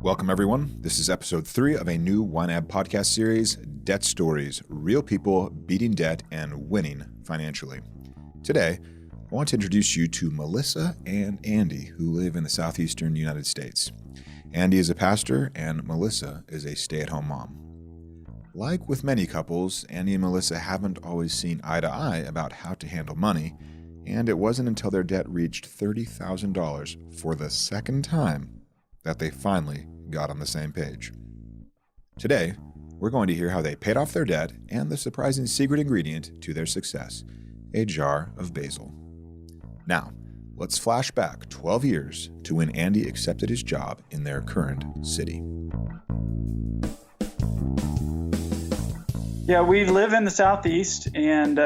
Welcome, everyone. This is episode 3 of a new YNAB podcast series, Debt Stories, Real People Beating Debt and Winning Financially. Today, I want to introduce you to Melissa and Andy, who live in the southeastern United States. Andy is a pastor, and Melissa is a stay-at-home mom. Like with many couples, Andy and Melissa haven't always seen eye to eye about how to handle money, and it wasn't until their debt reached $30,000 for the second time that they finally got on the same page. Today, we're going to hear how they paid off their debt and the surprising secret ingredient to their success, a jar of basil. Now, let's flash back 12 years to when Andy accepted his job in their current city. Yeah, we live in the Southeast, and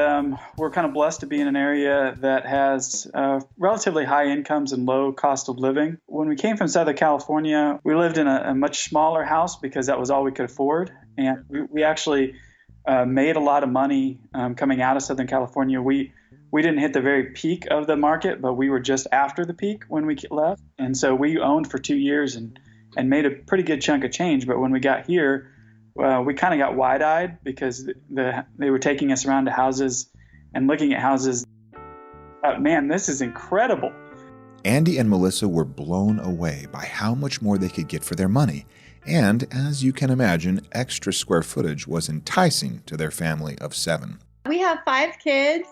we're kind of blessed to be in an area that has relatively high incomes and low cost of living. When we came from Southern California, we lived in a much smaller house because that was all we could afford. And we actually made a lot of money coming out of Southern California. We didn't hit the very peak of the market, but we were just after the peak when we left. And so we owned for 2 years and made a pretty good chunk of change. But when we got here, we kind of got wide-eyed because they were taking us around to houses and looking at houses. Man, this is incredible. Andy and Melissa were blown away by how much more they could get for their money. And as you can imagine, extra square footage was enticing to their family of 7. We have 5 kids.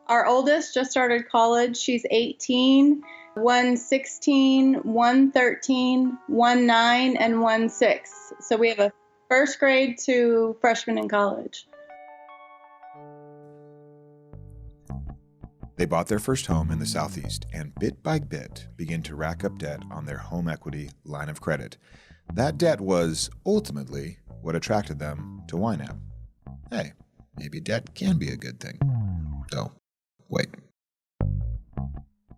Our oldest just started college. She's 18, one 16, one 13, one 9, and one 6. So we have a first grade to freshman in college. They bought their first home in the Southeast and bit by bit began to rack up debt on their home equity line of credit. That debt was ultimately what attracted them to YNAB. Hey, maybe debt can be a good thing. So, wait.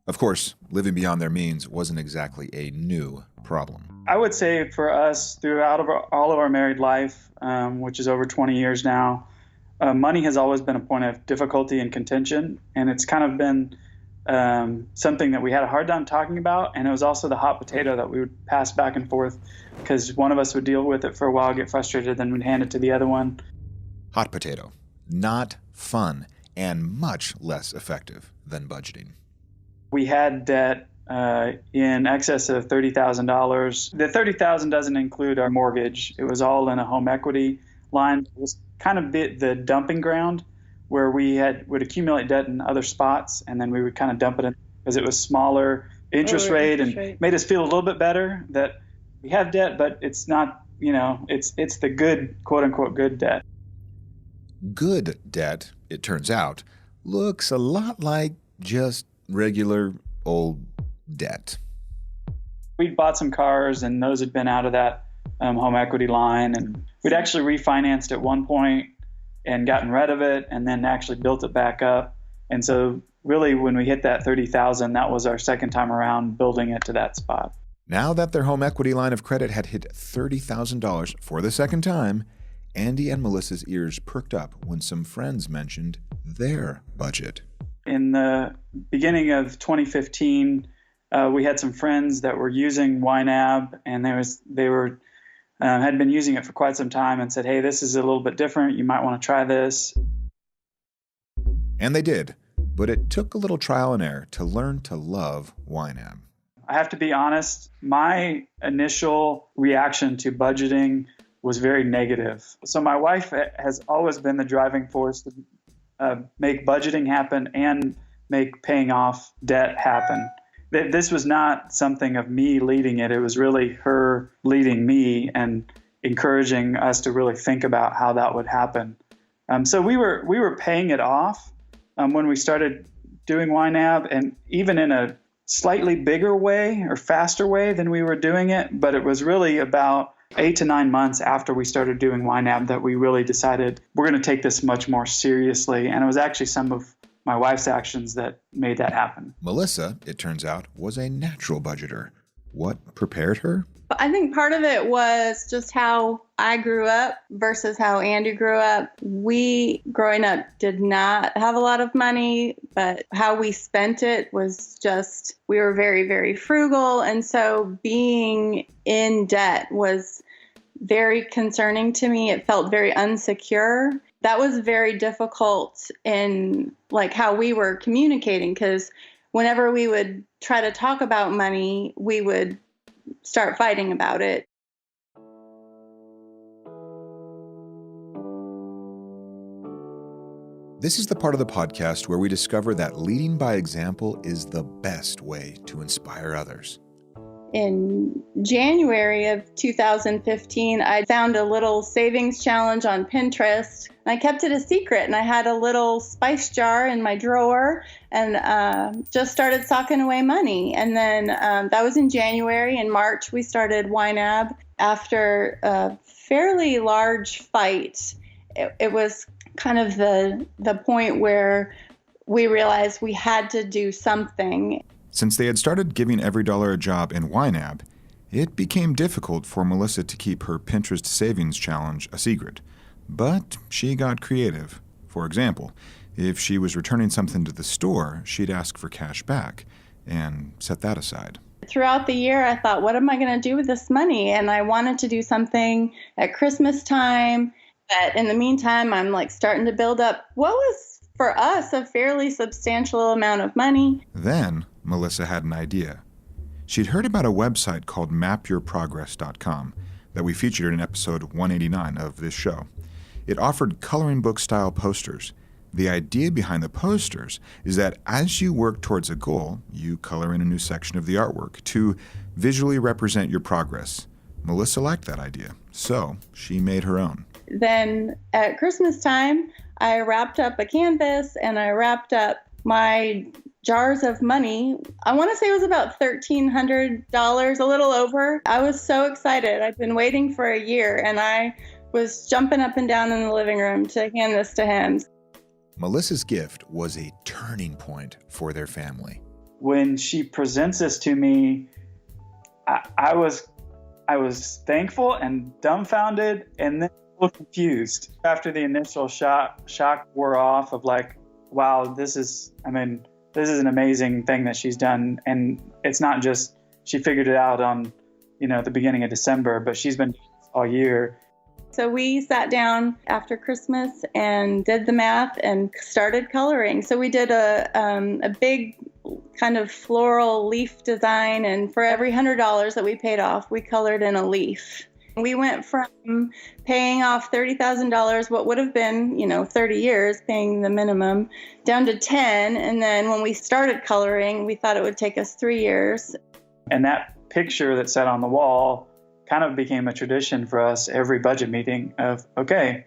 Of course, living beyond their means wasn't exactly a new problem. I would say for us, throughout all of our married life, which is over 20 years now, money has always been a point of difficulty and contention, and it's kind of been something that we had a hard time talking about, and it was also the hot potato that we would pass back and forth because one of us would deal with it for a while, get frustrated, then we'd hand it to the other one. Hot potato. Not fun and much less effective than budgeting. We had debt in excess of $30,000. The $30,000 doesn't include our mortgage. It was all in a home equity line. It was kind of the dumping ground where we would accumulate debt in other spots, and then we would kind of dump it in because it was smaller interest rate and made us feel a little bit better that we have debt, but it's not, it's the good, quote unquote, good debt. Good debt, it turns out, looks a lot like just regular old debt. We'd bought some cars, and those had been out of that home equity line, and we'd actually refinanced at one point and gotten rid of it, and then actually built it back up. And so really when we hit that $30,000, that was our second time around building it to that spot. Now that their home equity line of credit had hit $30,000 for the second time, Andy and Melissa's ears perked up when some friends mentioned their budget. In the beginning of 2015, we had some friends that were using YNAB, and they had been using it for quite some time and said, hey, this is a little bit different. You might want to try this. And they did, but it took a little trial and error to learn to love YNAB. I have to be honest, my initial reaction to budgeting was very negative. So my wife has always been the driving force to make budgeting happen and make paying off debt happen. This was not something of me leading it. It was really her leading me and encouraging us to really think about how that would happen. So we were paying it off when we started doing YNAB, and even in a slightly bigger way or faster way than we were doing it. But it was really about 8 to 9 months after we started doing YNAB that we really decided we're going to take this much more seriously. And it was actually some of my wife's actions that made that happen. Melissa, it turns out, was a natural budgeter. What prepared her? I think part of it was just how I grew up versus how Andy grew up. We, growing up, did not have a lot of money, but how we spent it was just, we were very, very frugal. And so being in debt was very concerning to me. It felt very unsecure. That was very difficult in like how we were communicating, because whenever we would try to talk about money, we would start fighting about it. This is the part of the podcast where we discover that leading by example is the best way to inspire others. In January of 2015, I found a little savings challenge on Pinterest. I kept it a secret, and I had a little spice jar in my drawer and just started socking away money. And then that was in January. In March, we started YNAB after a fairly large fight. It was kind of the point where we realized we had to do something. Since they had started giving every dollar a job in YNAB, it became difficult for Melissa to keep her Pinterest savings challenge a secret. But she got creative. For example, if she was returning something to the store, she'd ask for cash back and set that aside. Throughout the year, I thought, what am I going to do with this money? And I wanted to do something at Christmas time. But in the meantime, I'm like starting to build up what was for us a fairly substantial amount of money. Then Melissa had an idea. She'd heard about a website called mapyourprogress.com that we featured in episode 189 of this show. It offered coloring book style posters. The idea behind the posters is that as you work towards a goal, you color in a new section of the artwork to visually represent your progress. Melissa liked that idea, so she made her own. Then at Christmas time, I wrapped up a canvas and I wrapped up my jars of money. I want to say it was about $1,300, a little over. I was so excited. I'd been waiting for a year, and I was jumping up and down in the living room to hand this to him. Melissa's gift was a turning point for their family. When she presents this to me, I was thankful and dumbfounded, and then a little confused. After the initial shock wore off of like, wow, this is an amazing thing that she's done. And it's not just she figured it out on, the beginning of December, but she's been doing this all year. So we sat down after Christmas and did the math and started coloring. So we did a big kind of floral leaf design, and for every $100 that we paid off, we colored in a leaf. We went from paying off $30,000, what would have been, 30 years, paying the minimum, down to 10. And then when we started coloring, we thought it would take us 3 years. And that picture that sat on the wall kind of became a tradition for us every budget meeting of, okay,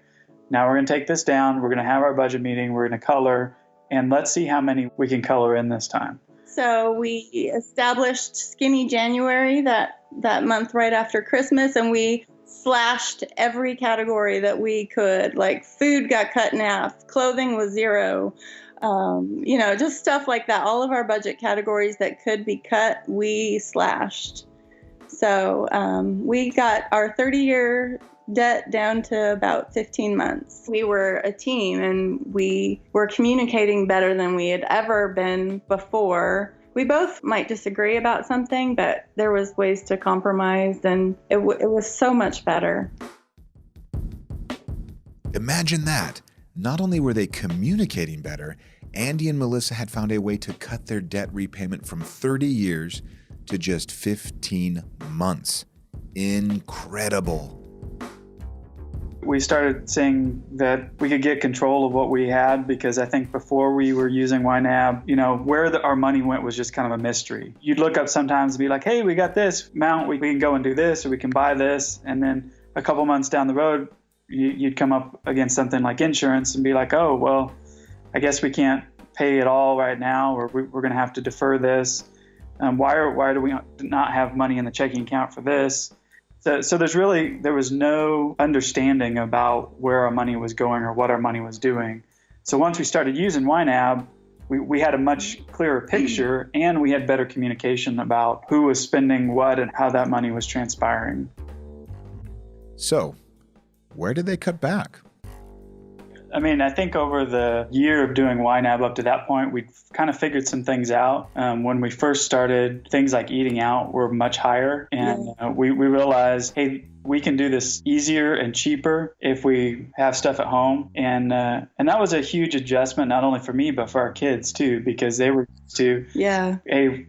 now we're going to take this down. We're going to have our budget meeting. We're going to color, and let's see how many we can color in this time. So we established Skinny January that month right after Christmas, and we slashed every category that we could. Like food got cut in half, clothing was zero, just stuff like that. All of our budget categories that could be cut, we slashed. So we got our 30-year debt down to about 15 months. We were a team, and we were communicating better than we had ever been before. We both might disagree about something, but there was ways to compromise, and it was so much better. Imagine that. Not only were they communicating better, Andy and Melissa had found a way to cut their debt repayment from 30 years to just 15 months. Incredible. We started seeing that we could get control of what we had, because I think before we were using YNAB, where our money went was just kind of a mystery. You'd look up sometimes and be like, hey, we got this amount, we can go and do this, or we can buy this. And then a couple months down the road, you'd come up against something like insurance and be like, oh, well, I guess we can't pay it all right now, or we're going to have to defer this. Why do we not have money in the checking account for this? So there was no understanding about where our money was going or what our money was doing. So once we started using YNAB, we had a much clearer picture, and we had better communication about who was spending what and how that money was transpiring. So, where did they cut back? I mean, I think over the year of doing YNAB up to that point, we'd kind of figured some things out. When we first started, things like eating out were much higher. And we realized, hey, we can do this easier and cheaper if we have stuff at home. And that was a huge adjustment, not only for me, but for our kids too, because they were used to, hey,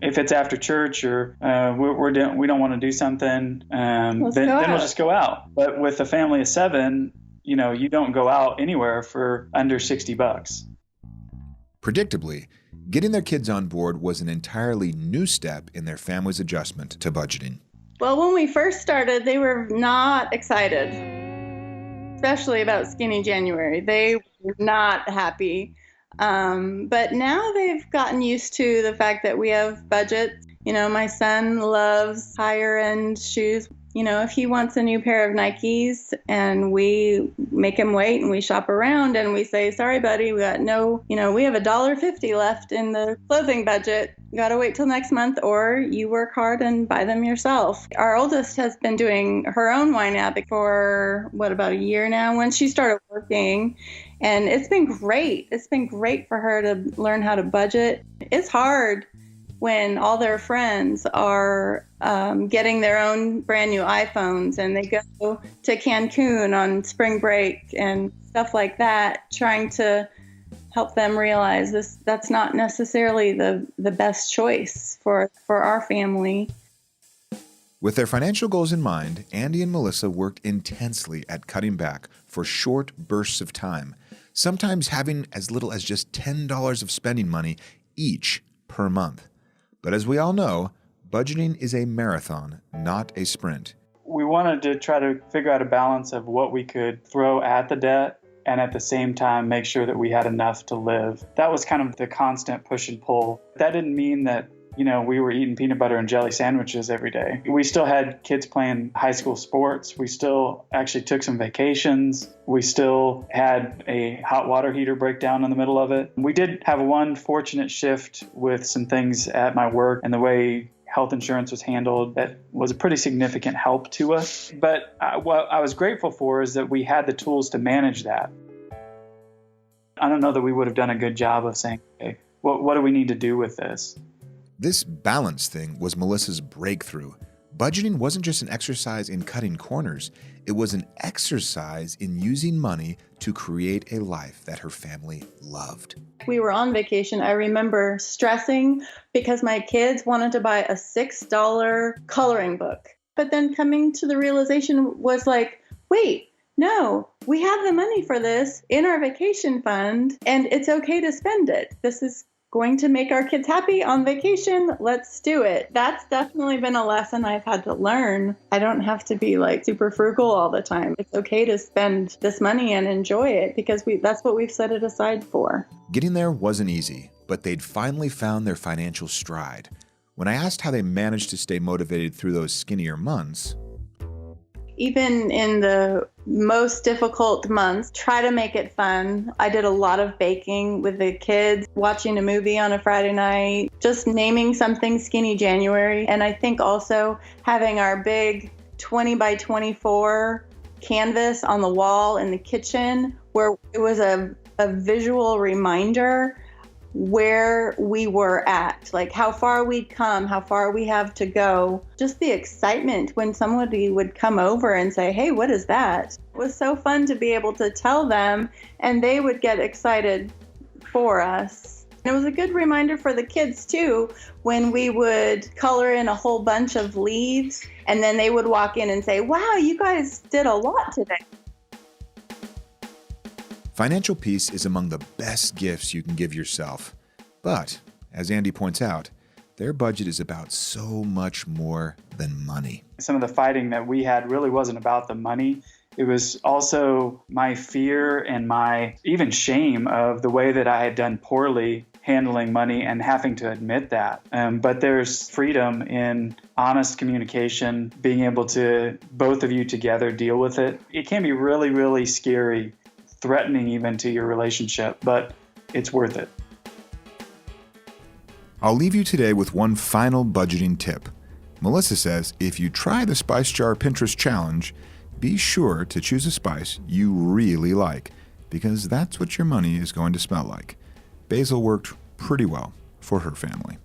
if it's after church or we don't want to do something, then we'll just go out. But with a family of 7, you don't go out anywhere for under $60. Predictably, getting their kids on board was an entirely new step in their family's adjustment to budgeting. Well, when we first started, they were not excited, especially about Skinny January. They were not happy. But now they've gotten used to the fact that we have budgets. My son loves higher end shoes. If he wants a new pair of Nikes and we make him wait and we shop around and we say, sorry, buddy, we got we have $1.50 left in the clothing budget. You got to wait till next month, or you work hard and buy them yourself. Our oldest has been doing her own YNAB for about a year now when she started working. And it's been great. It's been great for her to learn how to budget. It's hard when all their friends are getting their own brand new iPhones and they go to Cancun on spring break and stuff like that, trying to help them realize that's not necessarily the best choice for our family. With their financial goals in mind, Andy and Melissa worked intensely at cutting back for short bursts of time, sometimes having as little as just $10 of spending money each per month. But as we all know, budgeting is a marathon, not a sprint. We wanted to try to figure out a balance of what we could throw at the debt and at the same time make sure that we had enough to live. That was kind of the constant push and pull. That didn't mean that we were eating peanut butter and jelly sandwiches every day. We still had kids playing high school sports. We still actually took some vacations. We still had a hot water heater break down in the middle of it. We did have one fortunate shift with some things at my work and the way health insurance was handled that was a pretty significant help to us. But what I was grateful for is that we had the tools to manage that. I don't know that we would have done a good job of saying, okay, what do we need to do with this? This balance thing was Melissa's breakthrough. Budgeting wasn't just an exercise in cutting corners. It was an exercise in using money to create a life that her family loved. We were on vacation. I remember stressing because my kids wanted to buy a $6 coloring book. But then coming to the realization was like, wait, no, we have the money for this in our vacation fund, and it's okay to spend it. This is going to make our kids happy on vacation. Let's do it. That's definitely been a lesson I've had to learn. I don't have to be super frugal all the time. It's okay to spend this money and enjoy it because that's what we've set it aside for. Getting there wasn't easy, but they'd finally found their financial stride. When I asked how they managed to stay motivated through those skinnier months, even in the most difficult months, try to make it fun. I did a lot of baking with the kids, watching a movie on a Friday night, just naming something Skinny January. And I think also having our big 20 by 24 canvas on the wall in the kitchen where it was a visual reminder where we were at, how far we'd come, how far we have to go. Just the excitement when somebody would come over and say, hey, what is that? It was so fun to be able to tell them, and they would get excited for us. And it was a good reminder for the kids, too, when we would color in a whole bunch of leaves, and then they would walk in and say, wow, you guys did a lot today. Financial peace is among the best gifts you can give yourself. But, as Andy points out, their budget is about so much more than money. Some of the fighting that we had really wasn't about the money. It was also my fear and my even shame of the way that I had done poorly handling money and having to admit that. But there's freedom in honest communication, being able to, both of you together, deal with it. It can be really, really scary, threatening even to your relationship, but it's worth it. I'll leave you today with one final budgeting tip. Melissa says if you try the Spice Jar Pinterest Challenge, be sure to choose a spice you really like, because that's what your money is going to smell like. Basil worked pretty well for her family.